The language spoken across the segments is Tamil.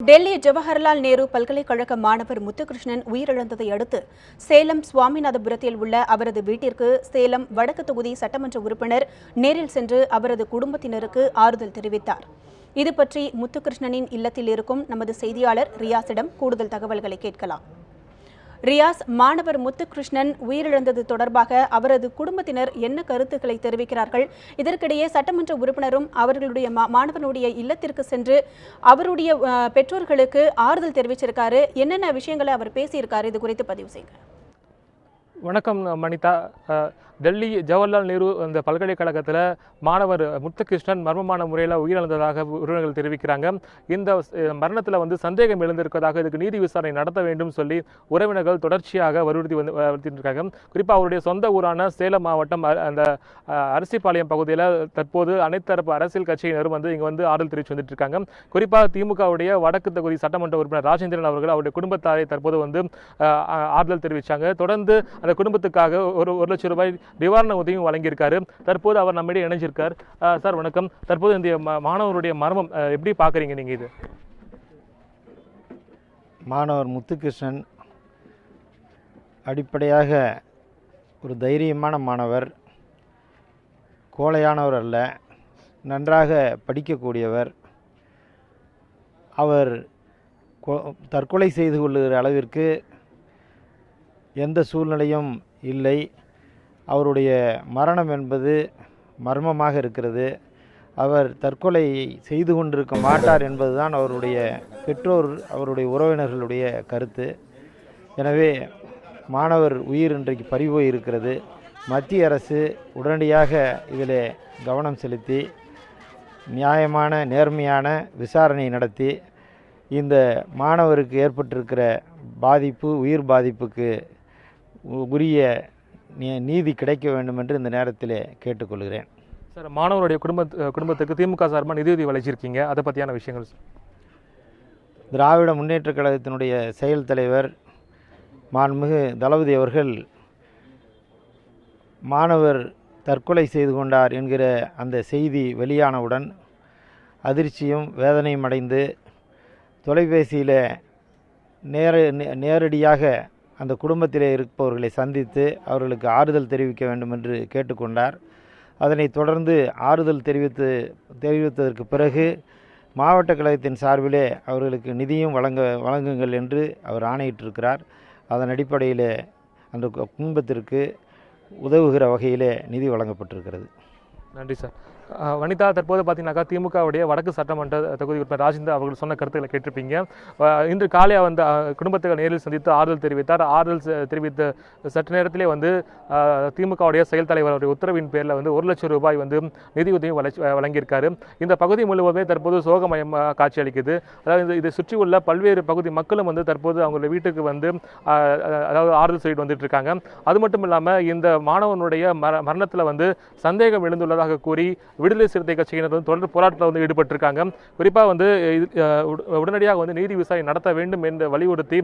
டெல்லி ஜவஹர்லால் நேரு பல்கலைக்கழக மாணவர் முத்துகிருஷ்ணன் உயிரிழந்ததை அடுத்து சேலம் சுவாமிநாதபுரத்தில் உள்ள அவரது வீட்டிற்கு சேலம் வடக்கு தொகுதி சட்டமன்ற உறுப்பினர் நேரில் சென்று அவரது குடும்பத்தினருக்கு ஆறுதல் தெரிவித்தார். இதுபற்றி முத்துகிருஷ்ணனின் இல்லத்தில் இருக்கும் நமது செய்தியாளர் ரியாஸிடம் கூடுதல் தகவல்களை கேட்கலாம். ரியாஸ், மாணவர் முத்துகிருஷ்ணன் உயிரிழந்தது தொடர்பாக அவரது குடும்பத்தினர் என்ன கருத்துக்களை தெரிவிக்கிறார்கள்? இதற்கிடையே சட்டமன்ற உறுப்பினரும் அவர்களுடைய மாணவனுடைய இல்லத்திற்கு சென்று அவருடைய பெற்றோர்களுக்கு ஆறுதல் தெரிவிச்சிருக்காரு. என்னென்ன விஷயங்களை அவர் பேசியிருக்காரு? இது குறித்து பதிவு செய்யுங்க. வணக்கம் மணிதா. டெல்லி ஜவஹர்லால் நேரு அந்த பல்கலைக்கழகத்தில் மாணவர் முத்துகிருஷ்ணன் மர்மமான முறையில் உயிரிழந்ததாக உறவினர்கள் தெரிவிக்கிறாங்க. இந்த மரணத்தில் சந்தேகம் எழுந்திருப்பதாக இதுக்கு நீதி விசாரணை நடத்த வேண்டும் சொல்லி உறவினர்கள் தொடர்ச்சியாக வலியுறுத்தியிருக்காங்க. குறிப்பாக அவருடைய சொந்த ஊரான சேலம் மாவட்டம் அந்த அரசிபாளையம் பகுதியில் தற்போது அனைத்து தரப்பு அரசியல் கட்சியினரும் இங்கே ஆறுதல் தெரிவித்து வந்துட்டு இருக்காங்க. குறிப்பாக திமுகவுடைய வடக்கு தொகுதி சட்டமன்ற உறுப்பினர் ராஜேந்திரன் அவர்கள் அவருடைய குடும்பத்தாரை தற்போது ஆறுதல் தெரிவித்தாங்க. தொடர்ந்து அந்த குடும்பத்துக்காக ஒரு லட்சம் ரூபாய் நிவாரண உதவியும் வழங்கியிருக்காரு. தற்போது அவர் நம்மிடையே இணைஞ்சிருக்கார். சார் வணக்கம். தற்போது இந்த மாணவருடைய மர்மம் எப்படி பார்க்குறீங்க நீங்கள்? இது மாணவர் முத்துகிருஷ்ணன் அடிப்படையாக ஒரு தைரியமான மாணவர், கோழையானவர் அல்ல, நன்றாக படிக்கக்கூடியவர். அவர் தற்கொலை செய்து கொள்ளுகிற அளவிற்கு எந்த சூழ்நிலையும் இல்லை. அவருடைய மரணம் என்பது மர்மமாக இருக்கிறது. அவர் தற்கொலை செய்து கொண்டிருக்க மாட்டார் என்பதுதான் அவருடைய பெற்றோர், அவருடைய உறவினர்களுடைய கருத்து. எனவே மாணவர் உயிர் இன்றைக்கு பறிபோய் இருக்கிறது. மத்திய அரசு உடனடியாக இதில் கவனம் செலுத்தி நியாயமான நேர்மையான விசாரணை நடத்தி இந்த மாணவருக்கு ஏற்பட்டிருக்கிற பாதிப்பு, உயிர் பாதிப்புக்கு உரிய நீதி கிடைக்க வேண்டும் என்று இந்த நேரத்தில் கேட்டுக்கொள்கிறேன். சார், மாணவருடைய குடும்பத்துக்கு திமுக சார்பாக நிதியுதவி வழங்கியிருக்கீங்க, அதை பற்றியான விஷயங்கள். திராவிட முன்னேற்றக் கழகத்தினுடைய செயல் தலைவர் மாண்புமிகு தளபதி அவர்கள் மாணவர் தற்கொலை செய்து கொண்டார் என்கிற அந்த செய்தி வெளியானவுடன் அதிர்ச்சியும் வேதனையும் அடைந்து தொலைபேசியில் நேரடியாக அந்த குடும்பத்திலே இருப்பவர்களை சந்தித்து அவர்களுக்கு ஆறுதல் தெரிவிக்க வேண்டும் என்று கேட்டுக்கொண்டார். அதனைத் தொடர்ந்து ஆறுதல் தெரிவித்ததற்கு பிறகு மாவட்ட கழகத்தின் சார்பிலே அவர்களுக்கு நிதியும் வழங்குங்கள் என்று அவர் ஆணையிட்டிருக்கிறார். அதன் அடிப்படையில் அந்த குடும்பத்திற்கு உதவுகிற வகையிலே நிதி வழங்கப்பட்டிருக்கிறது. நன்றி சார். வனிதா, தற்போது பார்த்தீங்கன்னாக்கா திமுகவுடைய வடக்கு சட்டமன்ற தொகுதி உறுப்பினர் ராஜேந்திரன் அவர்கள் சொன்ன கருத்துக்களை கேட்டிருப்பீங்க. இன்று காலை குடும்பத்துக்கு நேரில் சந்தித்து ஆறுதல் தெரிவித்தார். ஆறுதல் தெரிவித்த சற்று நேரத்திலே திமுகவுடைய செயல் தலைவருடைய உத்தரவின் பேரில் 1 லட்சம் ரூபாய் நிதியுதவி வழங்கியிருக்காரு. இந்த பகுதி முழுவதுமே தற்போது சோகமயம் காட்சி அளிக்குது. அதாவது இதை சுற்றியுள்ள பல்வேறு பகுதி மக்களும் தற்போது அவங்களுடைய வீட்டுக்கு அதாவது ஆறுதல் சொல்லிட்டு வந்துட்டு இருக்காங்க. அது மட்டும் இல்லாமல் இந்த மாணவனுடைய மரணத்தில் சந்தேகம் எழுந்துள்ளதாக கூறி விடுதலை சிறுத்தை கட்சியினர் தொடர் போராட்டத்தில் ஈடுபட்டிருக்காங்க. குறிப்பாக உடனடியாக நீதி விசாரணை நடத்த வேண்டும் என்று வலியுறுத்தி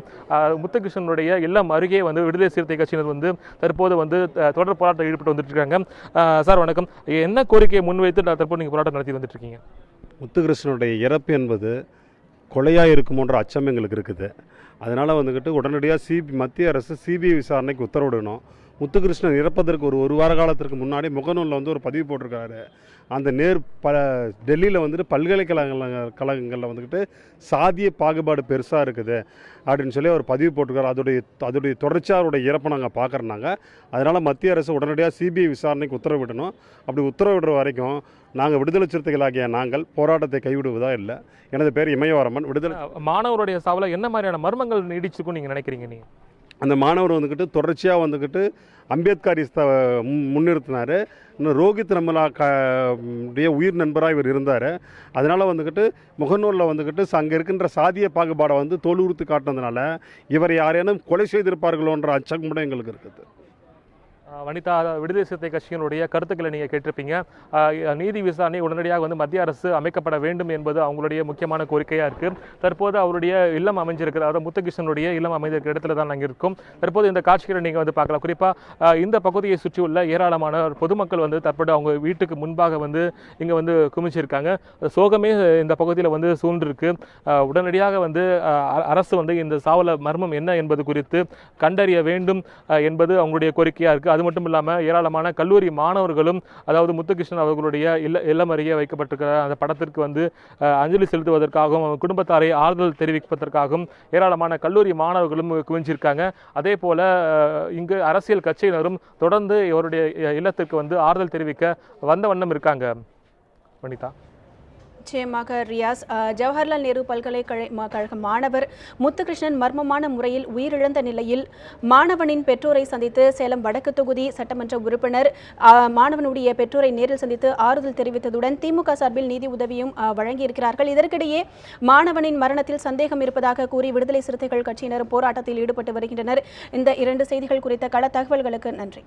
முத்துகிருஷ்ணனுடைய இல்லம் அருகே விடுதலை சிறுத்தை கட்சியினர் தற்போது தொடர் போராட்டத்தில் ஈடுபட்டு வந்துட்டு இருக்காங்க. சார் வணக்கம். என்ன கோரிக்கையை முன்வைத்து தற்போது நீங்கள் போராட்டம் நடத்தி வந்துட்டு இருக்கீங்க? முத்துகிருஷ்ணனுடைய இறப்பு என்பது கொலையாக இருக்குமோன்ற அச்சம் எங்களுக்கு இருக்குது. அதனால் உடனடியாக மத்திய அரசு சிபிஐ விசாரணைக்கு உத்தரவிடணும். முத்துகிருஷ்ணன் இறப்பதற்கு ஒரு வார காலத்திற்கு முன்னாடி முகநூலில் ஒரு பதிவு போட்டிருக்காரு. அந்த டெல்லியில் பல்கலைக்கழகங்களில் சாதிய பாகுபாடு பெருசாக இருக்குது அப்படின்னு சொல்லி அவர் பதிவு போட்டிருக்காரு. அதோடைய தொடர்ச்சியாக அவருடைய இறப்பை நாங்கள் பார்க்குறோன்னாங்க. அதனால் மத்திய அரசு உடனடியாக சிபிஐ விசாரணைக்கு உத்தரவிடணும். அப்படி உத்தரவிடுற வரைக்கும் நாங்கள் விடுதலை சிறுத்தைகளாகிய நாங்கள் போராட்டத்தை கைவிடுவதா இல்லை. எனது பேர் இமயவரமன். விடுதலை மாணவருடைய சாவில் என்ன மாதிரியான மர்மங்கள் நீடிச்சிருக்கும் நீங்கள் நினைக்கிறீங்க? நீங்கள் அந்த மாணவர் தொடர்ச்சியாக அம்பேத்கரிஸ்த முன்னிறுத்தினார். இன்னும் ரோஹித் ரமலா உயிர் நண்பராக இவர் இருந்தார். அதனால் முகநூலில் அங்கே இருக்கின்ற சாதிய பாகுபாடை தோலுறுத்து காட்டினதுனால இவர் யாரேனும் கொலை செய்திருப்பார்களோன்ற அச்சம் கூட எங்களுக்கு இருக்குது. வனிதா, விடுதலை சிறுத்தை கட்சியினுடைய கருத்துக்களை நீங்கள் கேட்டிருப்பீங்க. நீதி விசாரணை உடனடியாக வந்து மத்திய அரசு அமைக்கப்பட வேண்டும் என்பது அவங்களுடைய முக்கியமான கோரிக்கையாக இருக்குது. தற்போது அவருடைய இல்லம் அமைஞ்சிருக்கிற, அதாவது முத்துகிருஷ்ணனுடைய இல்லம் அமைந்திருக்கிற இடத்துல தான் நாங்கள் இருக்கோம். தற்போது இந்த காட்சிகளை நீங்கள் வந்து பார்க்கலாம். குறிப்பாக இந்த பகுதியை சுற்றியுள்ள ஏராளமான பொதுமக்கள் வந்து தற்போது அவங்க வீட்டுக்கு முன்பாக வந்து இங்கே வந்து குமிச்சிருக்காங்க. சோகமே இந்த பகுதியில் வந்து சூழ்ந்திருக்கு. உடனடியாக வந்து அரசு வந்து இந்த சாவல மர்மம் என்ன என்பது குறித்து கண்டறிய வேண்டும் என்பது அவங்களுடைய கோரிக்கையாக இருக்குது. அது மட்டும் இல்லாமல் ஏராளமான கல்லூரி மாணவர்களும், அதாவது முத்துகிருஷ்ணன் அவர்களுடைய இல்லம் அருகே வைக்கப்பட்டிருக்கிற அந்த படத்திற்கு வந்து அஞ்சலி செலுத்துவதற்காகவும் குடும்பத்தாரை ஆறுதல் தெரிவிப்பதற்காகவும் ஏராளமான கல்லூரி மாணவர்களும் குவிஞ்சிருக்காங்க. அதே போல இங்கு அரசியல் கட்சியினரும் தொடர்ந்து இவருடைய இல்லத்திற்கு வந்து ஆறுதல் தெரிவிக்க வந்த வண்ணம் இருக்காங்க. வனிதா. நிச்சயமாக ரியாஸ், ஜவஹர்லால் நேரு பல்கலைக்கழக மாணவர் முத்துகிருஷ்ணன் மர்மமான முறையில் உயிரிழந்த நிலையில் மாணவனின் பெற்றோரை சந்தித்து சேலம் வடக்கு தொகுதி சட்டமன்ற உறுப்பினர் மாணவனுடைய பெற்றோரை நேரில் சந்தித்து ஆறுதல் தெரிவித்ததுடன் திமுக சார்பில் நிதி உதவியும் வழங்கியிருக்கிறார்கள். இதற்கிடையே மாணவனின் மரணத்தில் சந்தேகம் இருப்பதாக கூறி விடுதலை சிறுத்தைகள் கட்சியினர் போராட்டத்தில் ஈடுபட்டு வருகின்றனர். இந்த 2 செய்திகள் குறித்த கள தகவல்களுக்கு நன்றி.